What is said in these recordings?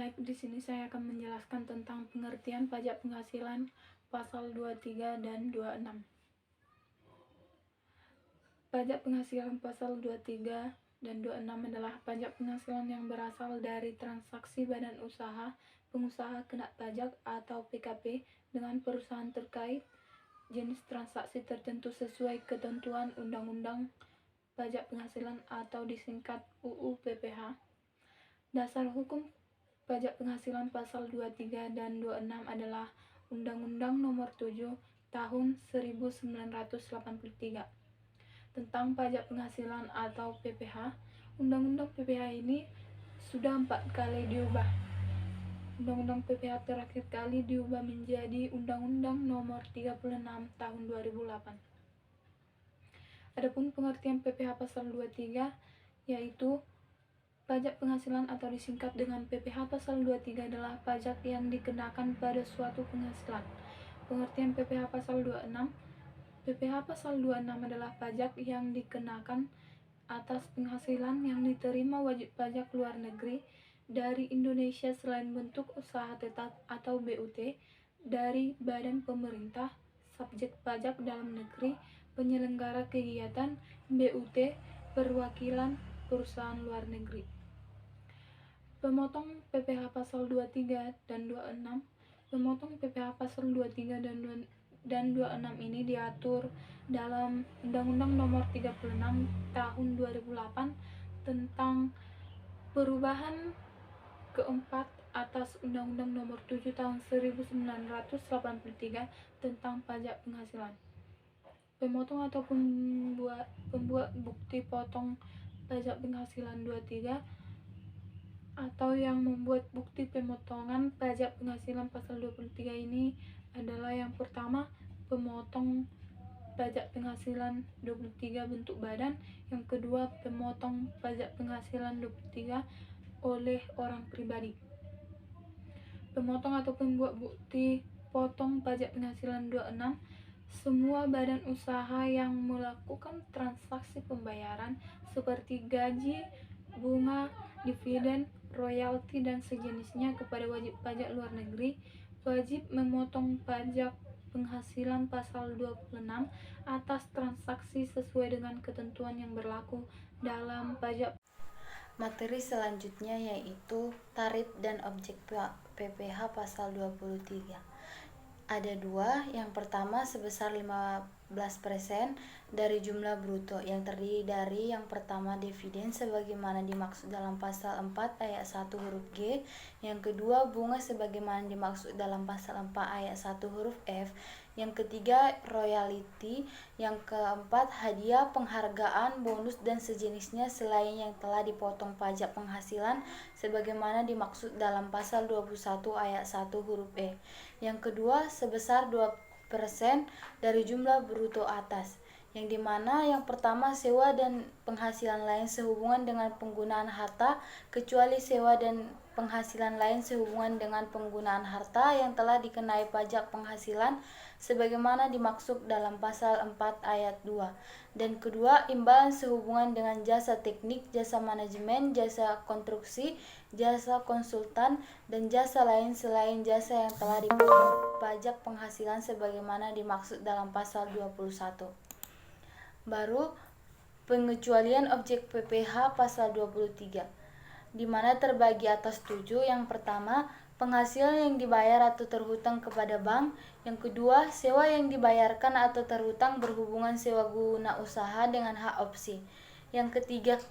Baik, di sini saya akan menjelaskan tentang pengertian pajak penghasilan pasal 23 dan 26. Pajak penghasilan pasal 23 dan 26 adalah pajak penghasilan yang berasal dari transaksi badan usaha, pengusaha kena pajak atau PKP dengan perusahaan terkait, jenis transaksi tertentu sesuai ketentuan Undang-Undang Pajak Penghasilan atau disingkat UU PPH. Dasar hukum pajak penghasilan pasal 23 dan 26 adalah Undang-Undang Nomor 7 Tahun 1983 tentang pajak penghasilan atau PPH. Undang-Undang PPH ini sudah 4 kali diubah. Undang-Undang PPH terakhir kali diubah menjadi Undang-Undang Nomor 36 Tahun 2008. Adapun pengertian PPH pasal 23 yaitu pajak penghasilan atau disingkat dengan PPH pasal 23 adalah pajak yang dikenakan pada suatu penghasilan. Pengertian PPH pasal 26. PPH pasal 26 adalah pajak yang dikenakan atas penghasilan yang diterima wajib pajak luar negeri dari Indonesia selain bentuk usaha tetap atau BUT dari badan pemerintah, subjek pajak dalam negeri, penyelenggara kegiatan, BUT, perwakilan perusahaan luar negeri. Pemotong PPH pasal 23 dan 26. Pemotong PPH pasal 23 dan 26 ini diatur dalam Undang-Undang Nomor 36 Tahun 2008 tentang perubahan keempat atas Undang-Undang Nomor 7 Tahun 1983 tentang pajak penghasilan. Pemotong atau pembuat bukti potong pajak penghasilan 23 atau yang membuat bukti pemotongan pajak penghasilan pasal 23 ini adalah yang pertama, pemotong pajak penghasilan 23 bentuk badan, yang kedua, pemotong pajak penghasilan 23 oleh orang pribadi. Pemotong atau pembuat bukti potong pajak penghasilan 26, semua badan usaha yang melakukan transaksi pembayaran seperti gaji, bunga, dividen, royalti dan sejenisnya kepada wajib pajak luar negeri wajib memotong pajak penghasilan pasal 26 atas transaksi sesuai dengan ketentuan yang berlaku dalam pajak. Materi selanjutnya yaitu tarif dan objek PPH pasal 23. Ada dua, yang pertama sebesar 15% dari jumlah bruto yang terdiri dari yang pertama dividen sebagaimana dimaksud dalam pasal 4 ayat 1 huruf G, yang kedua bunga sebagaimana dimaksud dalam pasal 4 ayat 1 huruf F, yang ketiga royalti, yang keempat hadiah, penghargaan, bonus dan sejenisnya selain yang telah dipotong pajak penghasilan sebagaimana dimaksud dalam pasal 21 ayat 1 huruf E. Yang kedua sebesar 2% dari jumlah bruto atas, yang dimana yang pertama sewa dan penghasilan lain sehubungan dengan penggunaan harta, kecuali sewa dan penghasilan lain sehubungan dengan penggunaan harta yang telah dikenai pajak penghasilan sebagaimana dimaksud dalam pasal 4 ayat 2. Dan kedua, imbalan sehubungan dengan jasa teknik, jasa manajemen, jasa konstruksi, jasa konsultan, dan jasa lain selain jasa yang telah dipotong pajak penghasilan sebagaimana dimaksud dalam pasal 21. Baru pengecualian objek PPH pasal 23, di mana terbagi atas 7. Yang pertama, penghasilan yang dibayar atau terhutang kepada bank. Yang kedua, sewa yang dibayarkan atau terhutang berhubungan sewa guna usaha dengan hak opsi. Yang ketiga,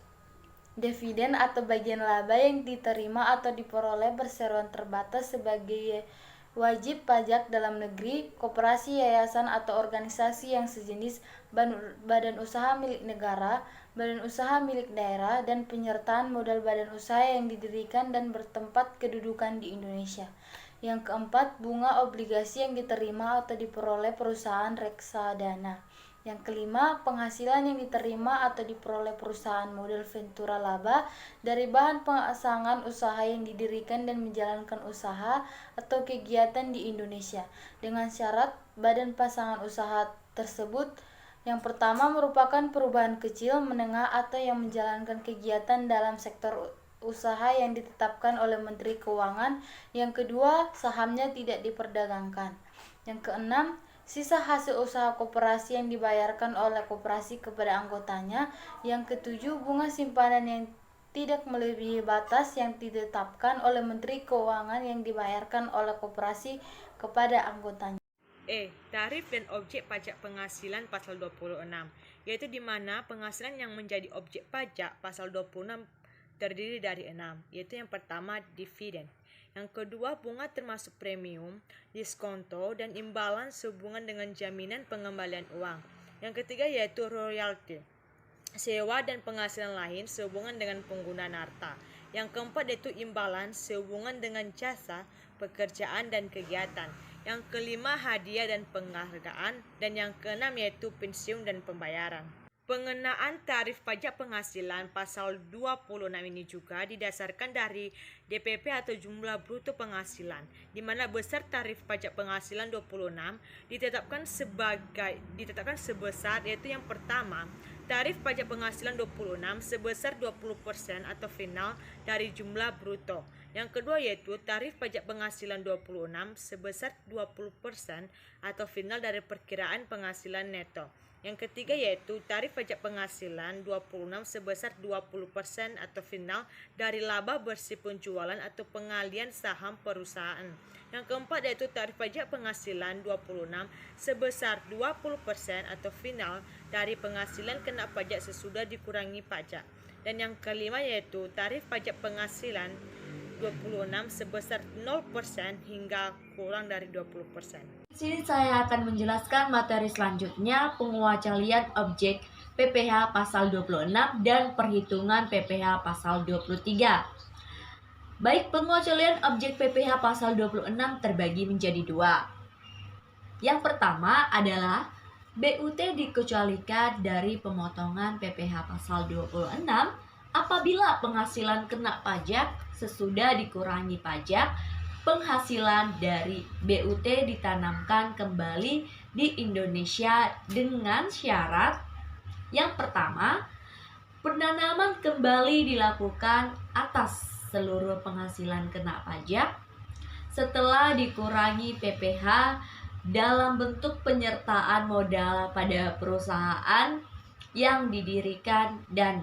dividen atau bagian laba yang diterima atau diperoleh berseroan terbatas sebagai wajib pajak dalam negeri, koperasi, yayasan atau organisasi yang sejenis, badan usaha milik negara, badan usaha milik daerah, dan penyertaan modal badan usaha yang didirikan dan bertempat kedudukan di Indonesia. Yang keempat, bunga obligasi yang diterima atau diperoleh perusahaan reksadana. Yang kelima, penghasilan yang diterima atau diperoleh perusahaan model ventura laba dari bahan pasangan usaha yang didirikan dan menjalankan usaha atau kegiatan di Indonesia, dengan syarat badan pasangan usaha tersebut yang pertama merupakan perubahan kecil, menengah, atau yang menjalankan kegiatan dalam sektor usaha yang ditetapkan oleh Menteri Keuangan. Yang kedua, sahamnya tidak diperdagangkan. Yang keenam, sisa hasil usaha koperasi yang dibayarkan oleh koperasi kepada anggotanya. Yang ketujuh, bunga simpanan yang tidak melebihi batas yang ditetapkan oleh Menteri Keuangan yang dibayarkan oleh koperasi kepada anggotanya. Tarif dan objek pajak penghasilan pasal 26, yaitu di mana penghasilan yang menjadi objek pajak pasal 26 terdiri dari 6, yaitu yang pertama dividen, yang kedua bunga termasuk premium, diskonto, dan imbalan sehubungan dengan jaminan pengembalian uang. Yang ketiga yaitu royalti, sewa dan penghasilan lain sehubungan dengan penggunaan harta. Yang keempat yaitu imbalan sehubungan dengan jasa, pekerjaan, dan kegiatan. Yang kelima hadiah dan penghargaan. Dan yang keenam yaitu pensiun dan pembayaran. Pengenaan tarif pajak penghasilan pasal 26 ini juga didasarkan dari DPP atau jumlah bruto penghasilan, di mana besar tarif pajak penghasilan 26 ditetapkan sebesar, yaitu yang pertama, tarif pajak penghasilan 26 sebesar 20% atau final dari jumlah bruto. Yang kedua yaitu tarif pajak penghasilan 26 sebesar 20% atau final dari perkiraan penghasilan neto. Yang ketiga yaitu tarif pajak penghasilan 26 sebesar 20% atau final dari laba bersih penjualan atau pengalian saham perusahaan. Yang keempat yaitu tarif pajak penghasilan 26 sebesar 20% atau final dari penghasilan kena pajak sesudah dikurangi pajak. Dan yang kelima yaitu tarif pajak penghasilan 26 sebesar 0% hingga kurang dari 20%. Di sini saya akan menjelaskan materi selanjutnya, pengecualian objek PPh pasal 26 dan perhitungan PPh pasal 23. Baik, pengecualian objek PPh pasal 26 terbagi menjadi dua. Yang pertama adalah BUT dikecualikan dari pemotongan PPh pasal 26 apabila penghasilan kena pajak sesudah dikurangi pajak, penghasilan dari BUT ditanamkan kembali di Indonesia dengan syarat yang pertama, penanaman kembali dilakukan atas seluruh penghasilan kena pajak setelah dikurangi PPh dalam bentuk penyertaan modal pada perusahaan yang didirikan dan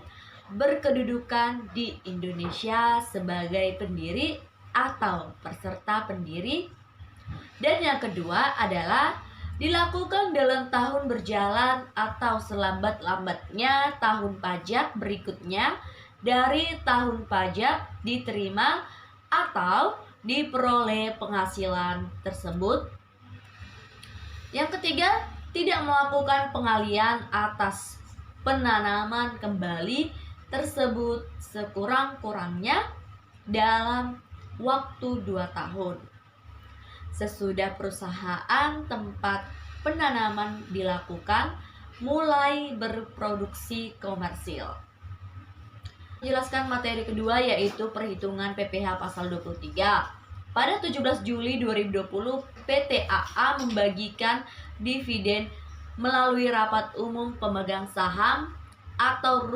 berkedudukan di Indonesia sebagai pendiri atau peserta pendiri. Dan yang kedua adalah dilakukan dalam tahun berjalan atau selambat-lambatnya tahun pajak berikutnya dari tahun pajak diterima atau diperoleh penghasilan tersebut. Yang ketiga, tidak melakukan pengalian atas penanaman kembali tersebut sekurang-kurangnya dalam waktu 2 tahun sesudah perusahaan tempat penanaman dilakukan mulai berproduksi komersil. Menjelaskan materi kedua yaitu perhitungan PPh pasal 23. Pada 17 Juli 2020, PT AA membagikan dividen melalui rapat umum pemegang saham atau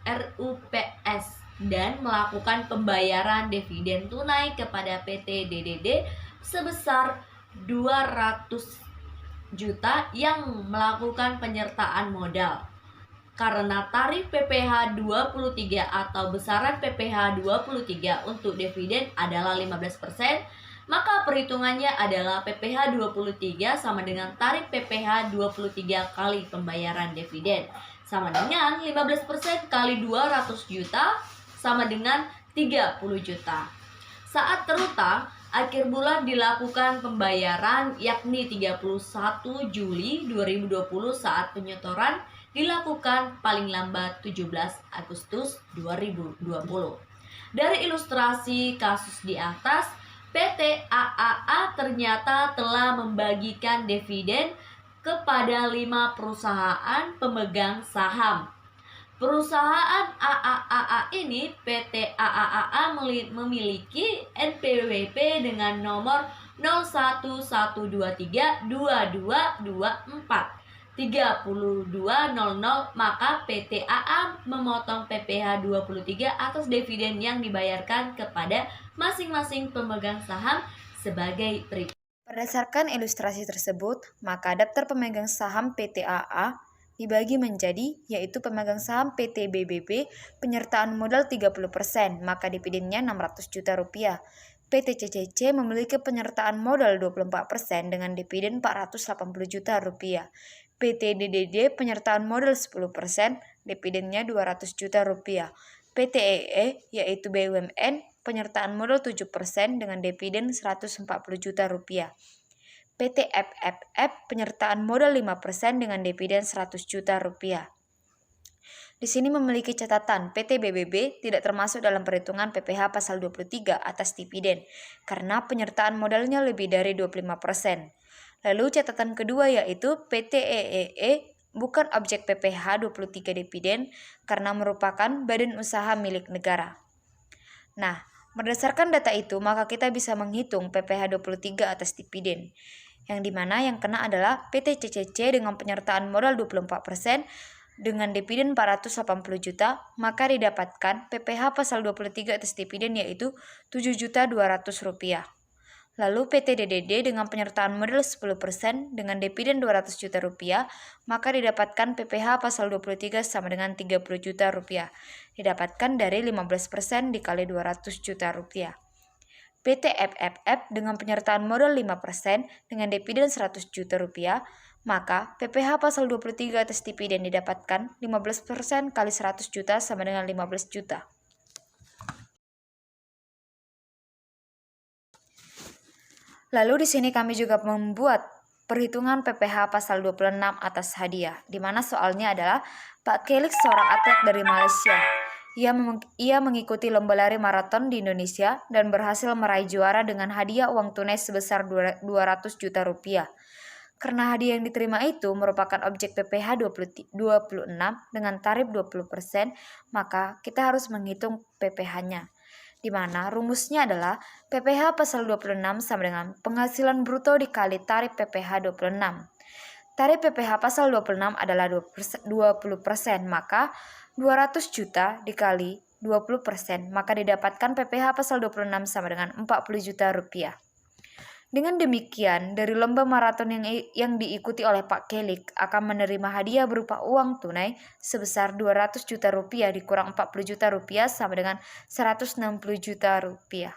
RUPS dan melakukan pembayaran dividen tunai kepada PT DDD sebesar 200 juta yang melakukan penyertaan modal. Karena tarif PPh 23 atau besaran PPh 23 untuk dividen adalah 15%, maka perhitungannya adalah PPh 23 sama dengan tarif PPh 23 kali pembayaran dividen, sama dengan 15% kali 200 juta sama dengan 30 juta. Saat terutang, akhir bulan dilakukan pembayaran yakni 31 Juli 2020 saat penyetoran dilakukan paling lambat 17 Agustus 2020. Dari ilustrasi kasus di atas, PT AAA ternyata telah membagikan dividen kepada 5 perusahaan pemegang saham. Perusahaan AAA ini, PT AAA memiliki NPWP dengan nomor 0112322224 32.00, maka PT AA memotong PPh 23 atas dividen yang dibayarkan kepada masing-masing pemegang saham sebagai berikut. Berdasarkan ilustrasi tersebut, maka daftar pemegang saham PT AA dibagi menjadi, yaitu pemegang saham PT BBB penyertaan modal 30%, maka dividennya 600 juta rupiah. PT CCC memiliki penyertaan modal 24% dengan dividen 480 juta rupiah. PT DDD penyertaan modal 10%, dividennya 200 juta rupiah. PT EE yaitu BUMN penyertaan modal 7% dengan dividen 140 juta rupiah. PT FFF penyertaan modal 5% dengan dividen 100 juta rupiah. Di sini memiliki catatan, PT BBB tidak termasuk dalam perhitungan PPh pasal 23 atas dividen, karena penyertaan modalnya lebih dari 25%. Lalu catatan kedua yaitu PT EEE bukan objek PPh 23 dividen, karena merupakan badan usaha milik negara. Nah, berdasarkan data itu, maka kita bisa menghitung PPh 23 atas dividen, yang dimana yang kena adalah PT CCC dengan penyertaan modal 24% dengan dividen 480 juta, maka didapatkan PPh pasal 23 atas dividen yaitu 7.200.000 rupiah. Lalu PT DDD dengan penyertaan modal 10% dengan dividen 200 juta rupiah, maka didapatkan PPh pasal 23 sama dengan 30 juta rupiah. Didapatkan dari 15% dikali 200 juta rupiah. PT FFF dengan penyertaan modal 5% dengan dividen 100 juta rupiah, maka PPh pasal 23 atas dividen didapatkan 15% kali 100 juta sama dengan 15 juta. Lalu di sini kami juga membuat perhitungan PPh pasal 26 atas hadiah, di mana soalnya adalah Pak Kelik seorang atlet dari Malaysia. Ia mengikuti lomba lari maraton di Indonesia dan berhasil meraih juara dengan hadiah uang tunai sebesar 200 juta rupiah. Karena hadiah yang diterima itu merupakan objek PPh 26 dengan tarif 20%, maka kita harus menghitung PPh-nya. Di mana rumusnya adalah PPh pasal 26 sama dengan penghasilan bruto dikali tarif PPh 26. Tarif PPh pasal 26 adalah 20%, maka 200 juta dikali 20%, maka didapatkan PPh pasal 26 sama dengan 40 juta rupiah. Dengan demikian, dari lomba maraton yang diikuti oleh Pak Kelik akan menerima hadiah berupa uang tunai sebesar 200 juta rupiah dikurang 40 juta rupiah sama dengan 160 juta rupiah.